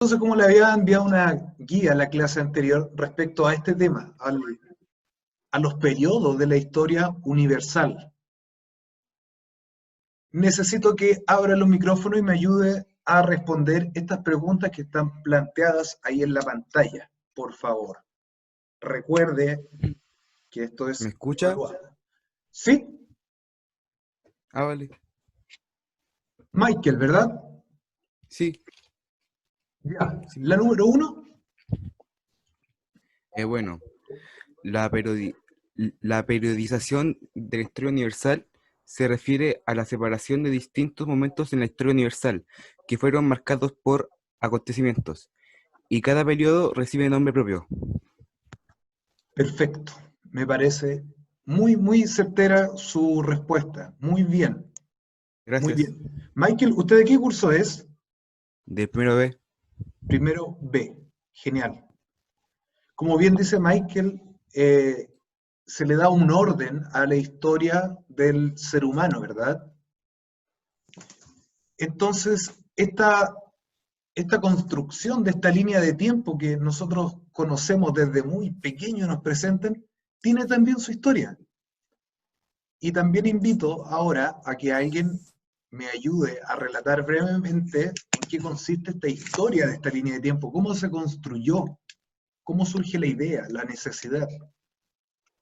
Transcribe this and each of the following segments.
Entonces, como le había enviado una guía a la clase anterior respecto a este tema, a los periodos de la historia universal, necesito que abra los micrófonos y me ayude a responder estas preguntas que están planteadas ahí en la pantalla, por favor. Recuerde que esto ¿Me es escucha? evaluado. ¿Sí? Ah, vale. Michael, ¿verdad? Sí, Ya. sí. La número 1, Bueno, la, periodi- la periodización de la historia universal se refiere a la separación de distintos momentos en la historia universal que fueron marcados por acontecimientos, y cada periodo recibe nombre propio. perfecto. Me parece muy certera su respuesta. Muy bien, muy Gracias. bien. Michael, ¿usted de qué curso es? De primero B. Primero B. Genial. Como bien dice Michael, se le da un orden a la historia del ser humano, ¿verdad? Entonces, esta construcción de esta línea de tiempo que nosotros conocemos desde muy pequeño y nos presentan, tiene también su historia. Y también invito ahora a que alguien me ayude a relatar brevemente en qué consiste esta historia de esta línea de tiempo, cómo se construyó, cómo surge la idea, la necesidad,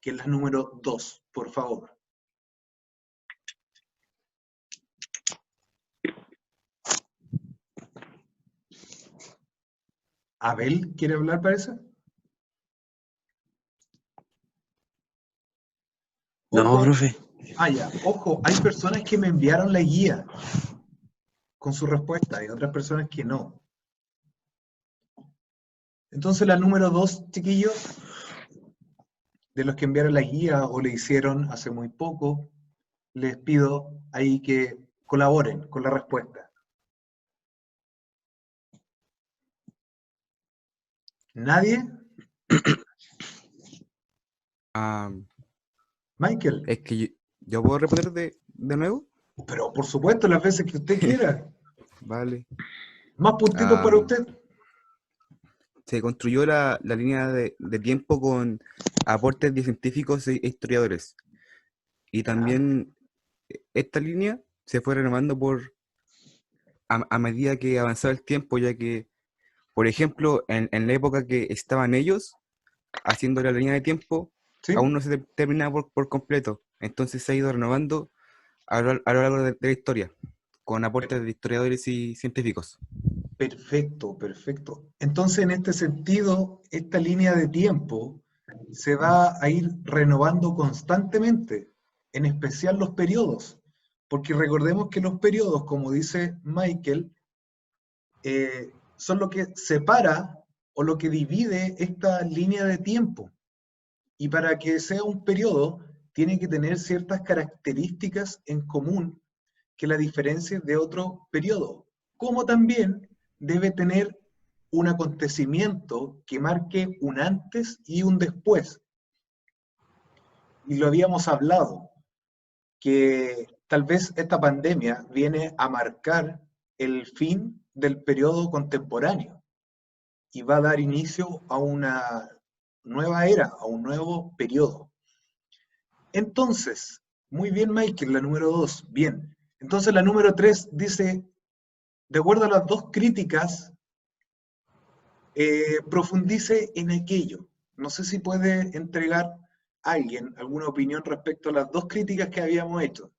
que es la número 2, por favor. ¿Abel quiere hablar, parece? No, Ojo, profe. ya, ojo, hay personas que me enviaron la guía con su respuesta y otras personas que no. Entonces la número 2, chiquillos, de los que enviaron la guía o le hicieron hace muy poco, les pido ahí que colaboren con la respuesta. ¿Nadie? Ah, Michael. es que yo puedo responder de nuevo. Pero por supuesto, las veces que usted quiera. Vale. Más puntitos Ah, para usted. Se construyó la línea de tiempo con aportes de científicos e historiadores. Y Ya, también esta línea se fue renovando a medida que avanzaba el tiempo, ya que, por ejemplo, en la época que estaban ellos haciendo la línea de tiempo, ¿sí? aún no se terminaba por completo. Entonces se ha ido renovando a lo largo de la historia, con aportes de historiadores y científicos. Perfecto, perfecto. Entonces, en este sentido, esta línea de tiempo se va a ir renovando constantemente, en especial los periodos, porque recordemos que los periodos, como dice Michael, son lo que separa o lo que divide esta línea de tiempo. Y para que sea un periodo, tiene que tener ciertas características en común que la diferencia de otro periodo, como también debe tener un acontecimiento que marque un antes y un después. Y lo habíamos hablado, que tal vez esta pandemia viene a marcar el fin del periodo contemporáneo y va a dar inicio a una nueva era, a un nuevo periodo. Entonces, muy bien Michael, la número 2, bien. Entonces la número 3 dice, de acuerdo a las dos críticas, profundice en aquello. No sé si puede entregar a alguien alguna opinión respecto a las dos críticas que habíamos hecho.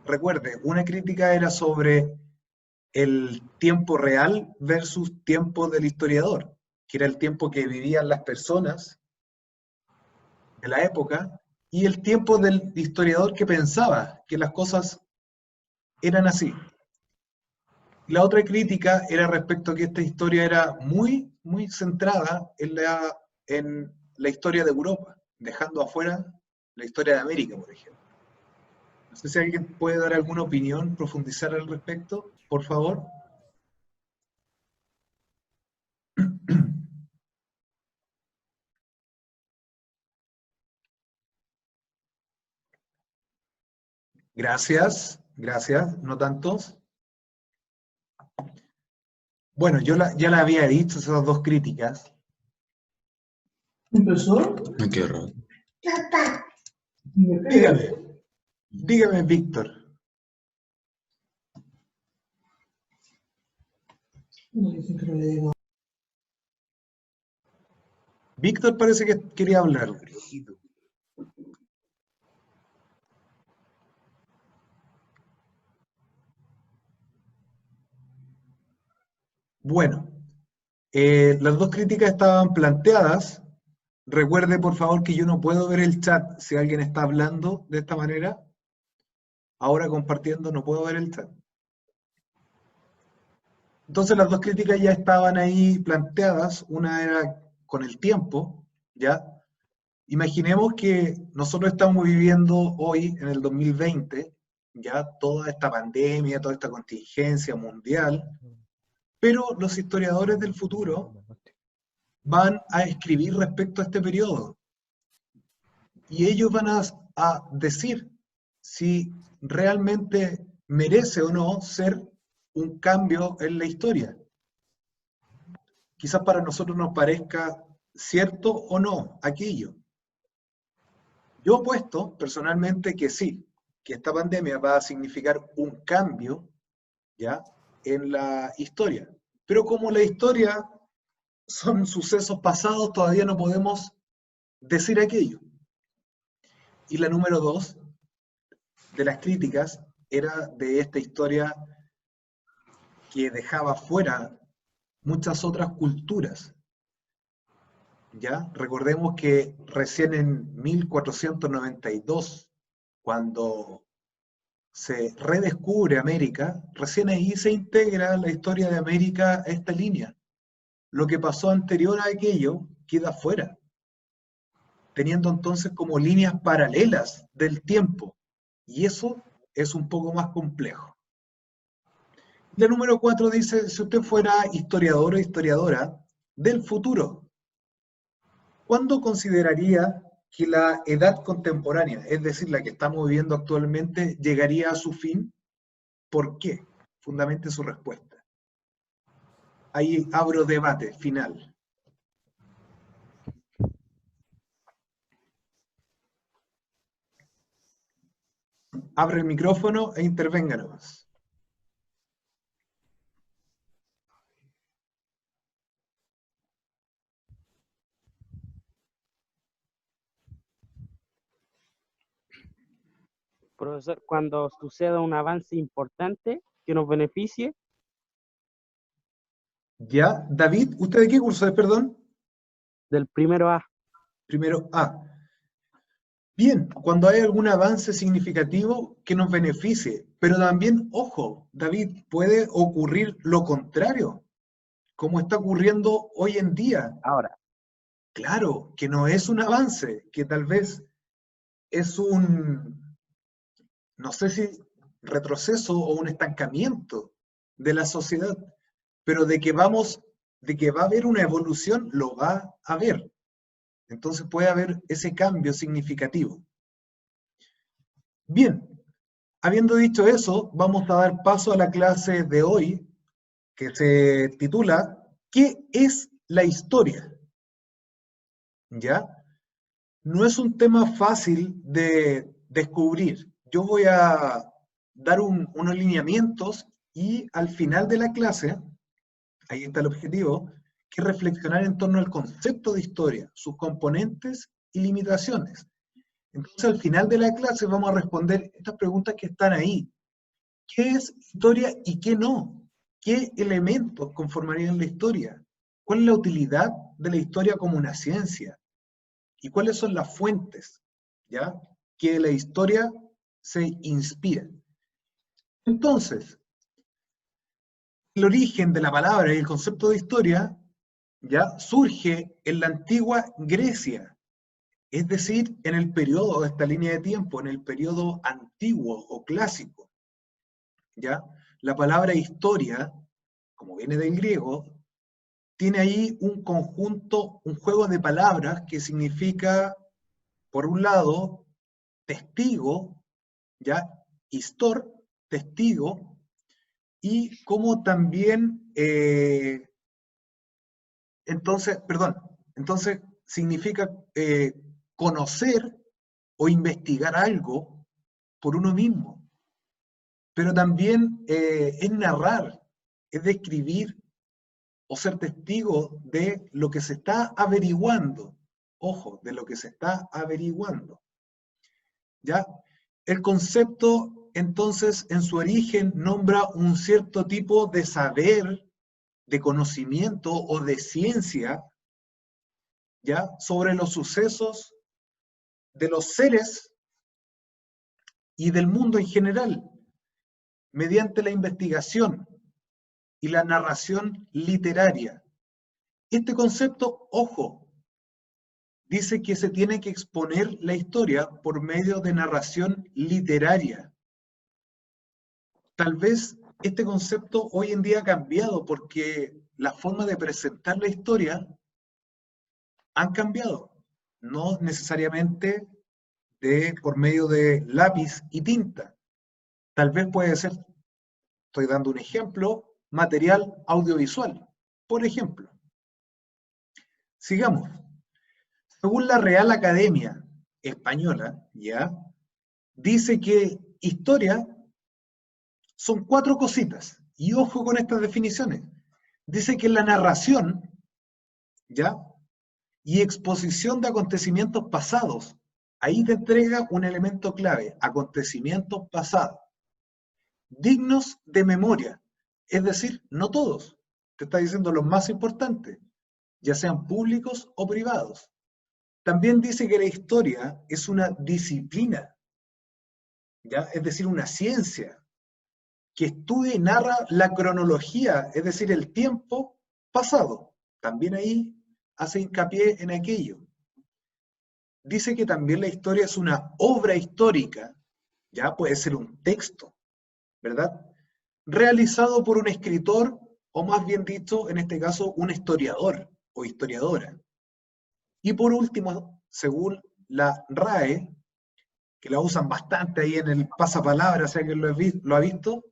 Recuerde, una crítica era sobre el tiempo real versus tiempo del historiador, que era el tiempo que vivían las personas de la época, y el tiempo del historiador que pensaba que las cosas eran así. La otra crítica era respecto a que esta historia era muy centrada en la historia de Europa, dejando afuera la historia de América, por ejemplo. No sé si alguien puede dar alguna opinión, profundizar al respecto, por favor. Gracias, gracias, no tantos. Bueno, ya la había dicho, esas dos críticas. ¿Empezó? Ay, qué raro. Dígame, dígame, Víctor. No dicen que no le digo. Víctor parece que quería hablar. Bueno, las dos críticas estaban planteadas. Recuerde, por favor, que yo no puedo ver el chat si alguien está hablando de esta manera. Ahora compartiendo no puedo ver el chat. Entonces las dos críticas ya estaban ahí planteadas. Una era con el tiempo, ¿ya? Imaginemos que nosotros estamos viviendo hoy, en el 2020, ya toda esta pandemia, toda esta contingencia mundial, pero los historiadores del futuro van a escribir respecto a este periodo. Y ellos van a decir si realmente merece o no ser un cambio en la historia. Quizás para nosotros nos parezca cierto o no aquello. Yo apuesto personalmente que sí, que esta pandemia va a significar un cambio, ¿ya?, en la historia. Pero como la historia son sucesos pasados, todavía no podemos decir aquello. Y la número 2 de las críticas era de esta historia que dejaba fuera muchas otras culturas. ¿Ya? Recordemos que recién en 1492, cuando se redescubre América, recién ahí se integra la historia de América a esta línea. Lo que pasó anterior a aquello queda fuera, teniendo entonces como líneas paralelas del tiempo. Y eso es un poco más complejo. La número 4 dice, si usted fuera historiador o historiadora del futuro, ¿cuándo consideraría que la edad contemporánea, es decir, la que estamos viviendo actualmente, llegaría a su fin? ¿Por qué? Fundamente su respuesta. Ahí abro debate final. Abre el micrófono e intervenga nomás. Profesor, cuando suceda un avance importante que nos beneficie, Ya, David, ¿usted de qué curso es, perdón? del primero A. Primero A. Bien, cuando hay algún avance significativo que nos beneficie, pero también, ojo, David, puede ocurrir lo contrario, como está ocurriendo hoy en día. Ahora, Claro, que no es un avance, que tal vez es un, no sé si retroceso o un estancamiento de la sociedad, pero de que va a haber una evolución, lo va a haber. Entonces puede haber ese cambio significativo. Bien, habiendo dicho eso, vamos a dar paso a la clase de hoy, que se titula ¿Qué es la historia? ¿Ya? No es un tema fácil de descubrir. Yo voy a dar unos lineamientos y al final de la clase, ahí está el objetivo, que es reflexionar en torno al concepto de historia, sus componentes y limitaciones. Entonces, al final de la clase vamos a responder estas preguntas que están ahí. ¿Qué es historia y qué no? ¿Qué elementos conformarían la historia? ¿Cuál es la utilidad de la historia como una ciencia? ¿Y cuáles son las fuentes, ya, que la historia se inspira? Entonces, el origen de la palabra y el concepto de historia ya surge en la antigua Grecia, es decir, en el periodo de esta línea de tiempo, en el periodo antiguo o clásico. ¿Ya? La palabra historia, como viene del griego, tiene ahí un conjunto, un juego de palabras que significa, por un lado, testigo, ¿ya? Histor, testigo, y cómo también, entonces significa conocer o investigar algo por uno mismo, pero también es narrar, es describir o ser testigo de lo que se está averiguando. Ojo, de lo que se está averiguando. ¿Ya? El concepto, entonces, en su origen, nombra un cierto tipo de saber, de conocimiento o de ciencia, ¿ya? Sobre los sucesos de los seres y del mundo en general, mediante la investigación y la narración literaria. Este concepto, ojo, dice que se tiene que exponer la historia por medio de narración literaria. Tal vez este concepto hoy en día ha cambiado porque la forma de presentar la historia han cambiado. No necesariamente por medio de lápiz y tinta. Tal vez puede ser, estoy dando un ejemplo, material audiovisual, por ejemplo. Sigamos. Según la Real Academia Española, ¿ya? Dice que historia son 4 cositas. Y ojo con estas definiciones. Dice que la narración, ¿ya? Y exposición de acontecimientos pasados. Ahí te entrega un elemento clave, acontecimientos pasados. Dignos de memoria. Es decir, no todos. Te está diciendo los más importantes, ya sean públicos o privados. También dice que la historia es una disciplina, ¿ya? Es decir, una ciencia que estudia y narra la cronología, es decir, el tiempo pasado. También ahí hace hincapié en aquello. Dice que también la historia es una obra histórica, ya puede ser un texto, ¿verdad? Realizado por un escritor, o más bien dicho, en este caso, un historiador o historiadora. Y por último, según la RAE, que la usan bastante ahí en el pasapalabra, si alguien lo ha visto,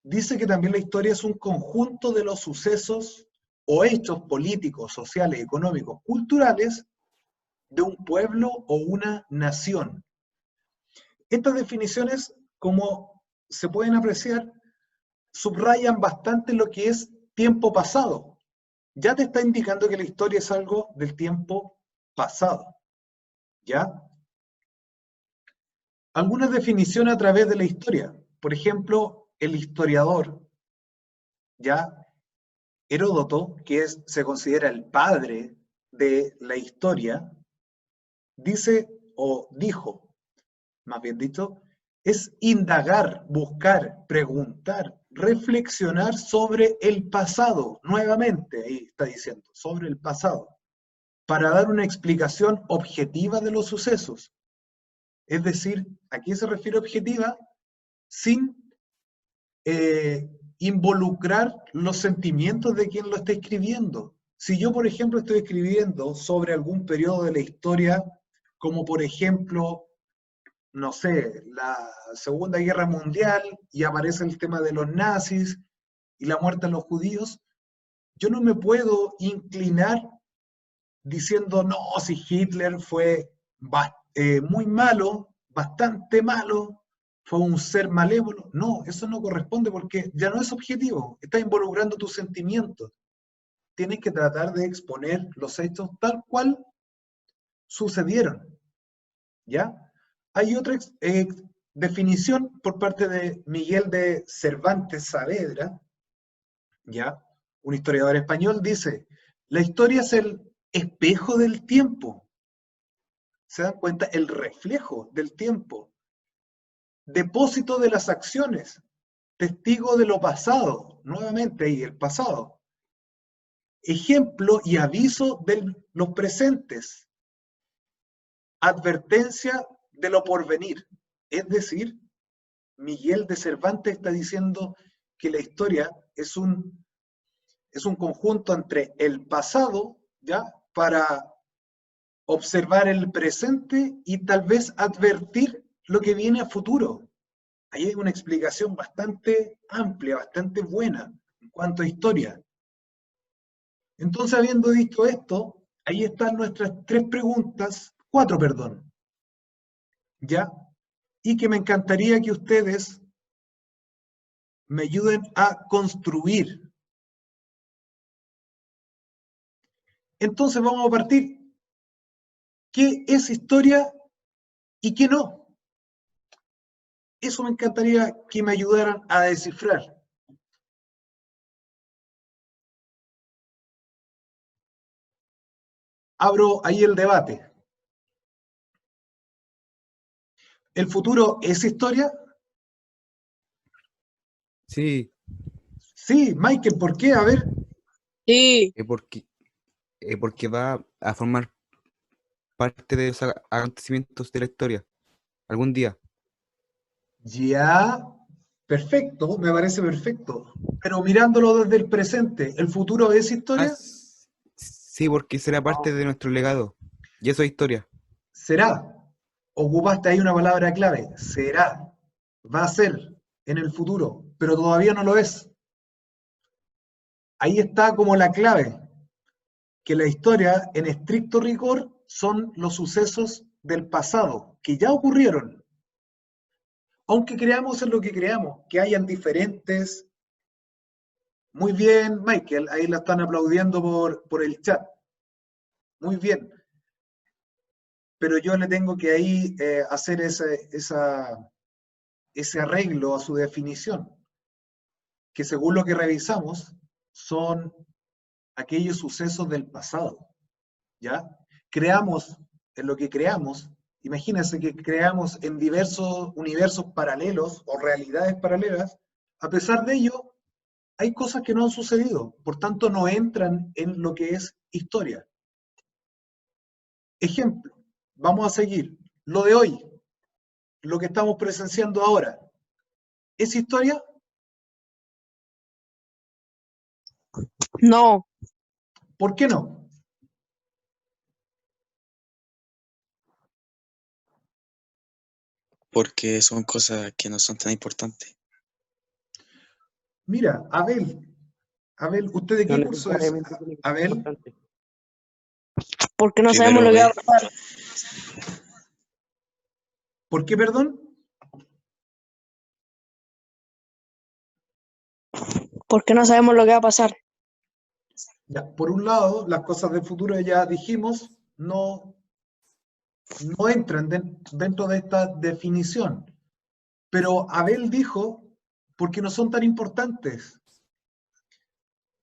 dice que también la historia es un conjunto de los sucesos o hechos políticos, sociales, económicos, culturales de un pueblo o una nación. Estas definiciones, como se pueden apreciar, subrayan bastante lo que es tiempo pasado. Ya te está indicando que la historia es algo del tiempo pasado. ¿Ya? Algunas definiciones a través de la historia. Por ejemplo, el historiador, ¿ya? Heródoto, que se considera el padre de la historia, dice, o dijo, más bien dicho, es indagar, buscar, preguntar, reflexionar sobre el pasado, nuevamente, ahí está diciendo, sobre el pasado, para dar una explicación objetiva de los sucesos. Es decir, ¿a qué se refiere objetiva? Sin involucrar los sentimientos de quien lo está escribiendo. Si yo, por ejemplo, estoy escribiendo sobre algún periodo de la historia, como por ejemplo, no sé, la Segunda Guerra Mundial, y aparece el tema de los nazis y la muerte de los judíos, yo no me puedo inclinar diciendo, no, si Hitler fue muy malo, bastante malo, fue un ser malévolo. No, eso no corresponde porque ya no es objetivo, está involucrando tus sentimientos. Tienes que tratar de exponer los hechos tal cual sucedieron. ¿Ya? Hay otra definición por parte de Miguel de Cervantes Saavedra, ¿ya? Un historiador español, dice, la historia es el espejo del tiempo. ¿Se dan cuenta? El reflejo del tiempo. Depósito de las acciones. Testigo de lo pasado. Nuevamente ahí, el pasado. Ejemplo y aviso de los presentes. Advertencia de lo porvenir. Es decir, Miguel de Cervantes está diciendo que la historia es un conjunto entre el pasado, ¿ya? Para observar el presente y tal vez advertir lo que viene a futuro. Ahí hay una explicación bastante amplia, bastante buena en cuanto a historia. Entonces, habiendo dicho esto, ahí están nuestras tres preguntas, cuatro, perdón, ¿ya? Y que me encantaría que ustedes me ayuden a construir. Entonces vamos a partir. ¿Qué es historia y qué no? Eso me encantaría que me ayudaran a descifrar. Abro ahí el debate. ¿El futuro es historia? Sí, Sí, Michael, ¿por qué? A ver, Sí, porque, porque va a formar parte de los acontecimientos de la historia, algún día. ya, perfecto, me parece perfecto. Pero mirándolo desde el presente, ¿el futuro es historia? Sí, porque será parte de nuestro legado. Y eso es historia. Será. Ocupaste ahí una palabra clave. Será. Va a ser en el futuro, pero todavía no lo es. Ahí está como la clave, que la historia, en estricto rigor, son los sucesos del pasado, que ya ocurrieron. Aunque creamos en lo que creamos, que hayan diferentes. Muy bien, Michael, ahí la están aplaudiendo por el chat. Muy bien. Pero yo le tengo que ahí hacer ese arreglo a su definición, que según lo que revisamos, son aquellos sucesos del pasado, ¿ya? Creamos en lo que creamos, imagínense que creamos en diversos universos paralelos o realidades paralelas, a pesar de ello, hay cosas que no han sucedido, por tanto no entran en lo que es historia. Ejemplo, vamos a seguir, lo de hoy, lo que estamos presenciando ahora, ¿es historia? no, ¿Por qué no? porque son cosas que no son tan importantes. Mira, Abel, ¿usted de No qué curso es? necesariamente tiene que ser Abel, importante. porque no sabemos Primero lo que va a B. pasar. ¿por qué, perdón? Porque no sabemos lo que va a pasar. Ya, por un lado, las cosas del futuro ya dijimos, no entran dentro de esta definición. Pero Abel dijo, porque no son tan importantes.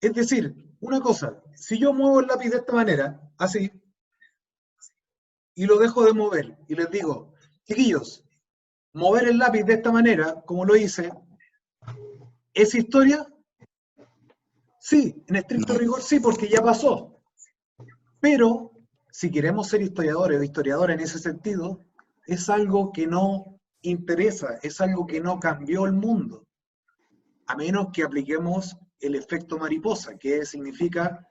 Es decir, una cosa, si yo muevo el lápiz de esta manera, así, y lo dejo de mover, y les digo, chiquillos, mover el lápiz de esta manera, como lo hice, ¿es historia? Sí, en estricto No, rigor sí, porque ya pasó. Pero si queremos ser historiadores o historiadoras en ese sentido, es algo que no interesa, es algo que no cambió el mundo, a menos que apliquemos el efecto mariposa, que significa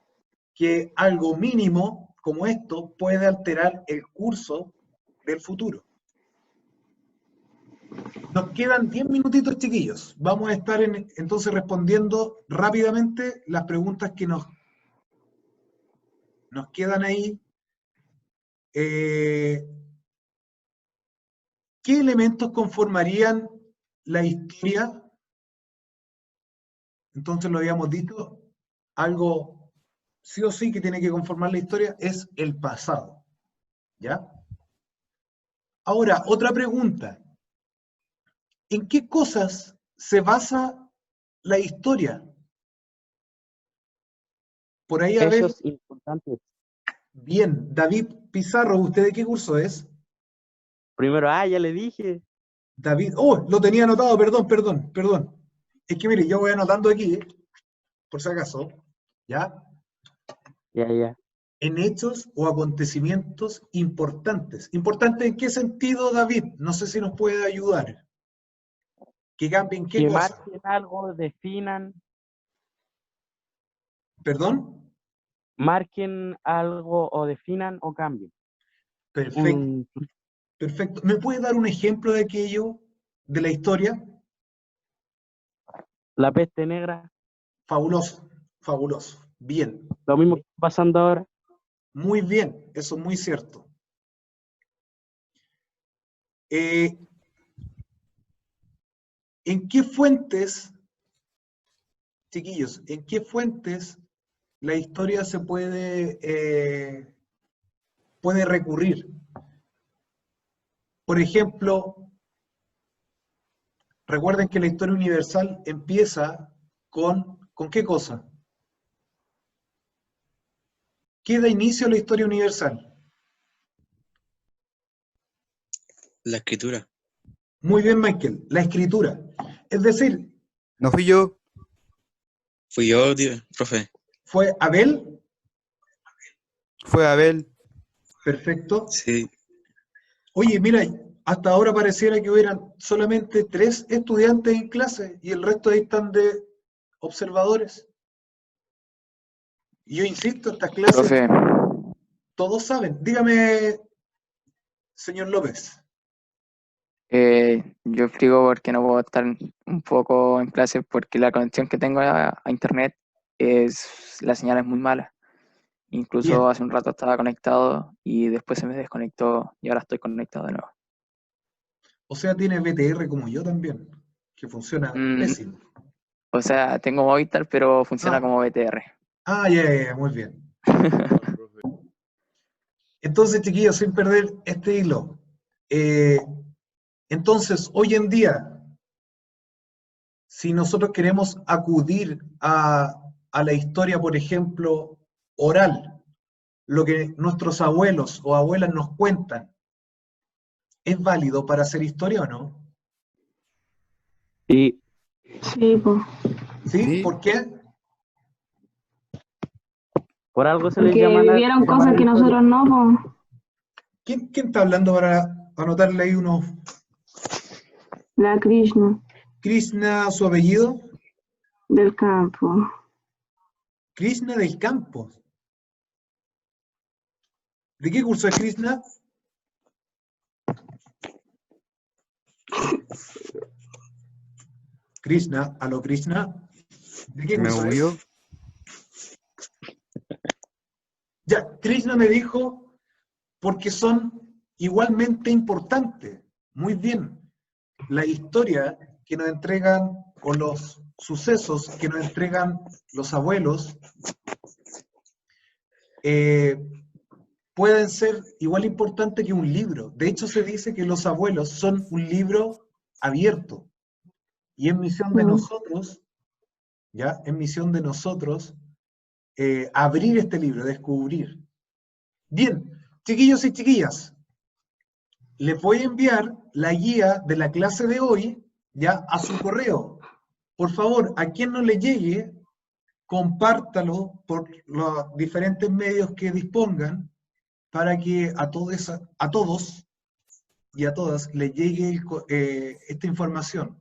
que algo mínimo como esto puede alterar el curso del futuro. Nos quedan 10 minutitos, chiquillos. Vamos a estar entonces respondiendo rápidamente las preguntas que nos quedan ahí. ¿Qué elementos conformarían la historia? Entonces lo habíamos dicho, algo sí o sí que tiene que conformar la historia es el pasado. ¿Ya? Ahora, otra pregunta. ¿En qué cosas se basa la historia? Por ahí, a ver, Hechos importantes. bien, David Pizarro, ¿usted de qué curso es? Primero, ya le dije. David, oh, lo tenía anotado, perdón. Es que mire, yo voy anotando aquí, por si acaso, ¿ya? Ya. En hechos o acontecimientos importantes. ¿Importante en qué sentido, David? No sé si nos puede ayudar. ¿Que cambien qué Que cosa? marquen algo, definan, ¿Perdón? marquen algo o definan o cambien. Perfecto, perfecto. ¿Me puede dar un ejemplo de aquello? de la historia? La peste negra, Fabuloso, fabuloso. Bien, lo mismo que está pasando ahora. muy bien, eso es muy cierto. ¿En qué fuentes, chiquillos, en qué fuentes la historia se puede recurrir? Por ejemplo, recuerden que la historia universal empieza ¿con qué cosa? ¿Qué da inicio a la historia universal? La escritura. Muy bien, Michael, la escritura. Es decir, No fui yo. Fui yo, profe. ¿fue Abel? Fue Abel. Perfecto. Sí, Oye, mira, hasta ahora pareciera que hubieran solamente 3 estudiantes en clase y el resto ahí están de observadores. Y yo insisto, estas clases Profe, todos saben. Dígame, señor López. yo explico por qué no puedo estar un poco en clase, porque la conexión que tengo a internet la señal es muy mala. Incluso Bien. hace un rato estaba conectado y después se me desconectó y ahora estoy conectado de nuevo. O sea, tiene BTR como yo también, que funciona pésimo. O sea, tengo Movistar, pero funciona Ah, como BTR. ya, muy bien. Entonces, chiquillos, sin perder este hilo. Entonces, hoy en día, si nosotros queremos acudir a la historia, por ejemplo, oral, lo que nuestros abuelos o abuelas nos cuentan, ¿es válido para hacer historia o no? Y Sí, pues. ¿Sí? Sí. ¿Por qué? por algo se les Porque llama vivieron cosas que nosotros no, pues. ¿Quién está hablando para anotarle ahí unos? La Krishna Krishna, su apellido. del campo. Krishna del campo. ¿De qué curso es Krishna? Krishna, aló Krishna. ¿De qué Me curso movió. es? Ya, Krishna me dijo porque son igualmente importantes. Muy bien. La historia que nos entregan o los sucesos que nos entregan los abuelos pueden ser igual importantes que un libro. De hecho, se dice que los abuelos son un libro abierto. Y es misión de nosotros, ¿ya? Es misión de nosotros abrir este libro, descubrir. Bien, chiquillos y chiquillas, les voy a enviar la guía de la clase de hoy, ya, a su correo. Por favor, a quien no le llegue, compártalo por los diferentes medios que dispongan para que a todos y a todas les llegue esta información.